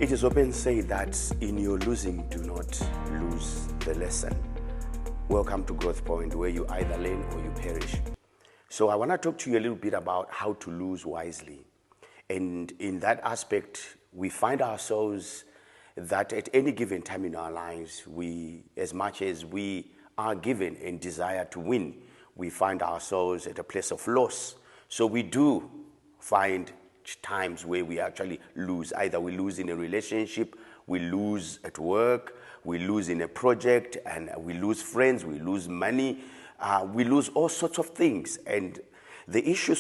It is often said that in your losing, do not lose the lesson. Welcome to Growth Point, where you either learn or you perish. So I want to talk to you a little bit about how to lose wisely. And in that aspect, we find ourselves that at any given time in our lives, as much as we are given and desire to win, we find ourselves at a place of loss. So we do find times where we actually lose. Either we lose in a relationship, we lose at work, we lose in a project, and we lose friends, we lose money, we lose all sorts of things. And the issue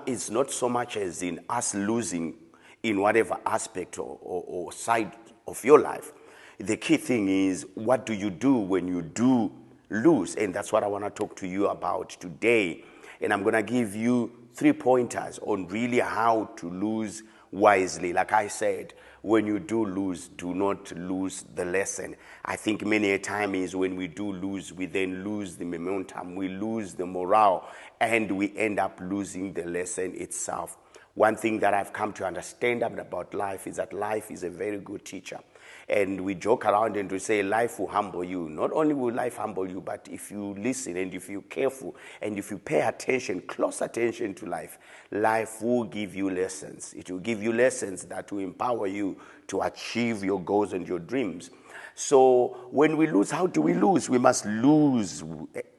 is not so much as in us losing in whatever aspect or side of your life. The key thing is, what do you do when you do lose? And that's what I want to talk to you about today. And I'm going to give you 3 pointers on really how to lose wisely. Like I said, when you do lose, do not lose the lesson. I think many a time is when we do lose, we then lose the momentum, we lose the morale, and we end up losing the lesson itself. One thing that I've come to understand about life is that life is a very good teacher. And we joke around and we say life will humble you. Not only will life humble you, but if you listen and if you're careful and if you pay attention, close attention to life, life will give you lessons. It will give you lessons that will empower you to achieve your goals and your dreams. So when we lose, how do we lose? We must lose.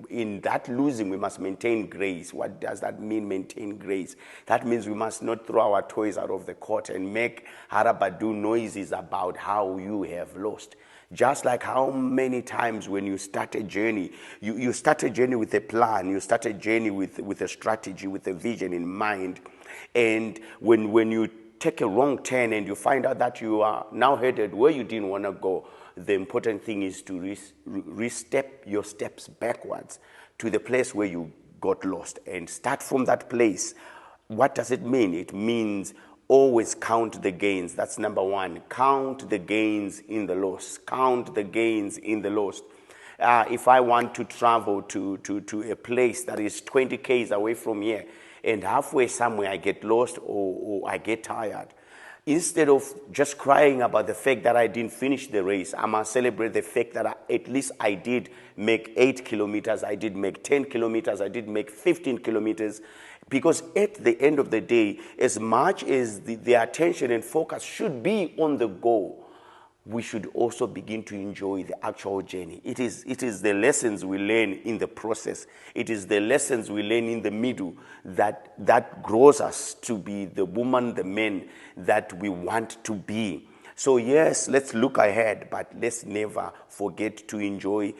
In that losing, we must maintain grace. What does that mean, maintain grace? That means we must not throw our toys out of the court and make harabadu noises about how you have lost. Just like how many times when you start a journey, you start a journey with a plan, you start a journey with a strategy, with a vision in mind. And when you take a wrong turn and you find out that you are now headed where you didn't want to go, the important thing is to re-step your steps backwards to the place where you got lost and start from that place. What does it mean? It means always count the gains. That's number one. Count the gains in the loss. Count the gains in the loss. If I want to travel to a place that is 20 k's away from here, and halfway somewhere I get lost or I get tired, instead of just crying about the fact that I didn't finish the race, I must celebrate the fact that at least I did make 8 kilometers, I did make 10 kilometers, I did make 15 kilometers. Because at the end of the day, as much as the attention and focus should be on the goal, we should also begin to enjoy the actual journey. It is the lessons we learn in the process. It is the lessons we learn in the middle that grows us to be the woman, the man that we want to be. So yes, let's look ahead, but let's never forget to enjoy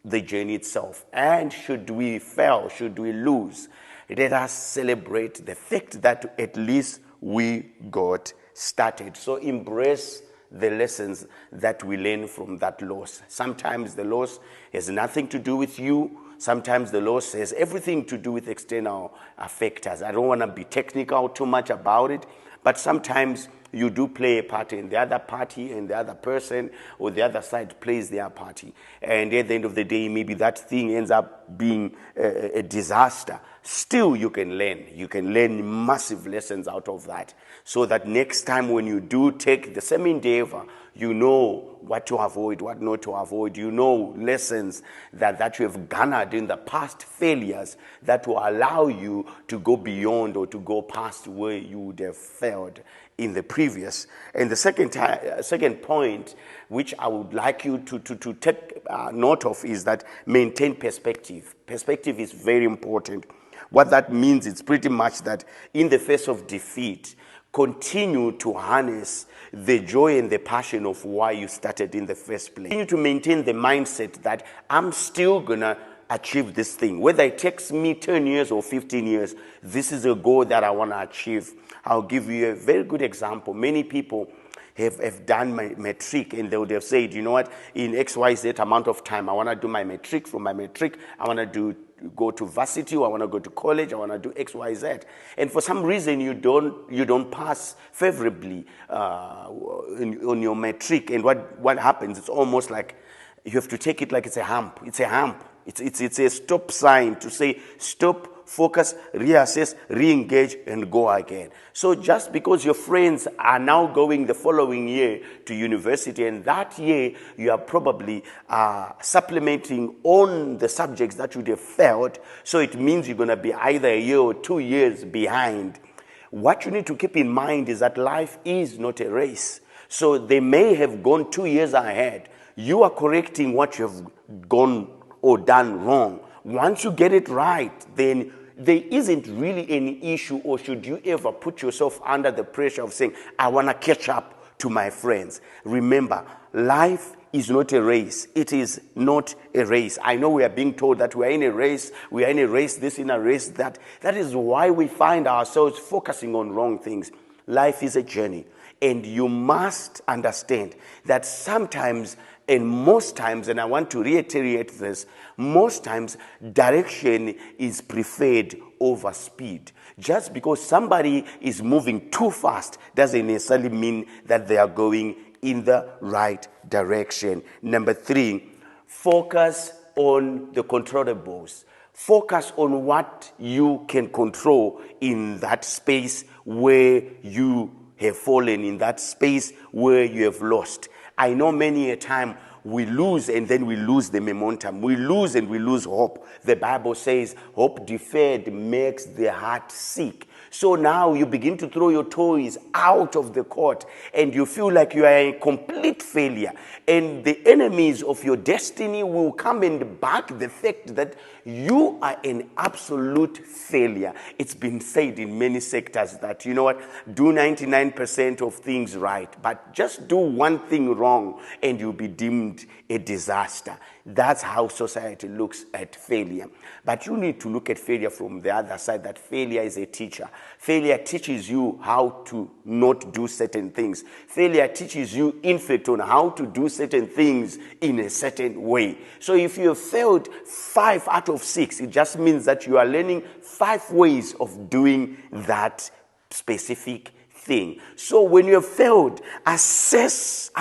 the journey itself. And should we fail, should we lose, let us celebrate the fact that at least we got started. So embrace the lessons that we learn from that loss. Sometimes the loss has nothing to do with you. Sometimes the loss has everything to do with external factors. I don't want to be technical too much about it, but sometimes you do play a part in the other party, and the other person or the other side plays their party. And at the end of the day, maybe that thing ends up being a disaster. Still, you can learn. You can learn massive lessons out of that, so that next time when you do take the same endeavor, you know what to avoid, what not to avoid. You know lessons that you have garnered in the past failures that will allow you to go beyond or to go past where you would have failed in the previous. And the second point, which I would like you to take note of, is that maintain perspective. Perspective is very important. What that means is pretty much that in the face of defeat, continue to harness the joy and the passion of why you started in the first place. Continue to maintain the mindset that I'm still going to achieve this thing. Whether it takes me 10 years or 15 years, this is a goal that I want to achieve. I'll give you a very good example. Many people have done my matric, and they would have said, you know what, in XYZ amount of time, I want to do my matric. From my matric, I want to go to varsity, or I want to go to college, I want to do XYZ. And for some reason, you don't pass favorably on your matric. And what happens, it's almost like you have to take it like it's a hump. It's a hump. It's a stop sign to say, stop focus, reassess, re-engage, and go again. So just because your friends are now going the following year to university, and that year you are probably supplementing on the subjects that you would have failed, so it means you're going to be either a year or 2 years behind. What you need to keep in mind is that life is not a race. So they may have gone 2 years ahead. You are correcting what you have gone or done wrong. Once you get it right, then there isn't really any issue, or should you ever put yourself under the pressure of saying, I want to catch up to my friends. Remember, life is not a race. It is not a race. I know we are being told that we are in a race, this, in a race that. That is why we find ourselves focusing on wrong things. Life is a journey. And you must understand that sometimes, and most times, and I want to reiterate this, most times direction is preferred over speed. Just because somebody is moving too fast doesn't necessarily mean that they are going in the right direction. Number 3, focus on the controllables. Focus on what you can control in that space where you have fallen, in that space where you have lost. I know many a time we lose and then we lose the momentum. We lose and we lose hope. The Bible says hope deferred makes the heart sick. So now you begin to throw your toys out of the court and you feel like you are a complete failure. And the enemies of your destiny will come and back the fact that you are an absolute failure. It's been said in many sectors that, you know what, do 99% of things right, but just do one thing wrong and you'll be deemed a disaster. That's how society looks at failure. But you need to look at failure from the other side, that failure is a teacher. Failure teaches you how to not do certain things. Failure teaches you, in fact, on how to do certain things in a certain way. So if you have failed 5 out of 6, it just means that you are learning 5 ways of doing that specific thing. So when you have failed, assess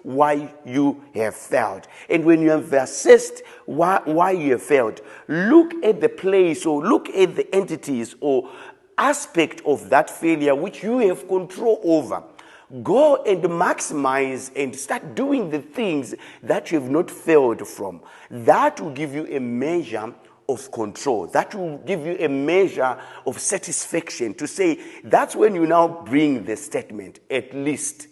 why you have failed. And when you have assessed why you have failed, look at the place or look at the entities or aspect of that failure which you have control over. Go and maximize and start doing the things that you have not failed from. That will give you a measure of control. That will give you a measure of satisfaction to say, that's when you now bring the statement, at least,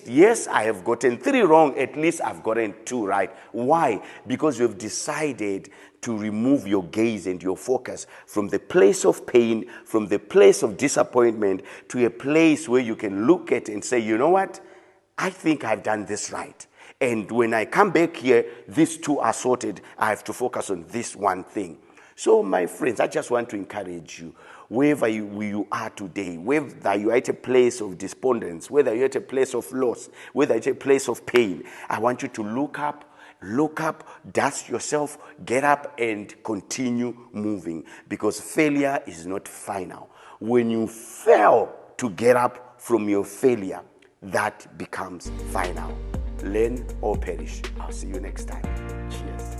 yes, I have gotten 3 wrong, at least I've gotten 2 right. Why? Because you've decided to remove your gaze and your focus from the place of pain, from the place of disappointment, to a place where you can look at and say, you know what? I think I've done this right. And when I come back here, these 2 are sorted. I have to focus on this one thing. So, my friends, I just want to encourage you, wherever you are today, whether you're at a place of despondence, whether you're at a place of loss, whether you're at a place of pain, I want you to look up, dust yourself, get up, and continue moving. Because failure is not final. When you fail to get up from your failure, that becomes final. Learn or perish. I'll see you next time. Cheers.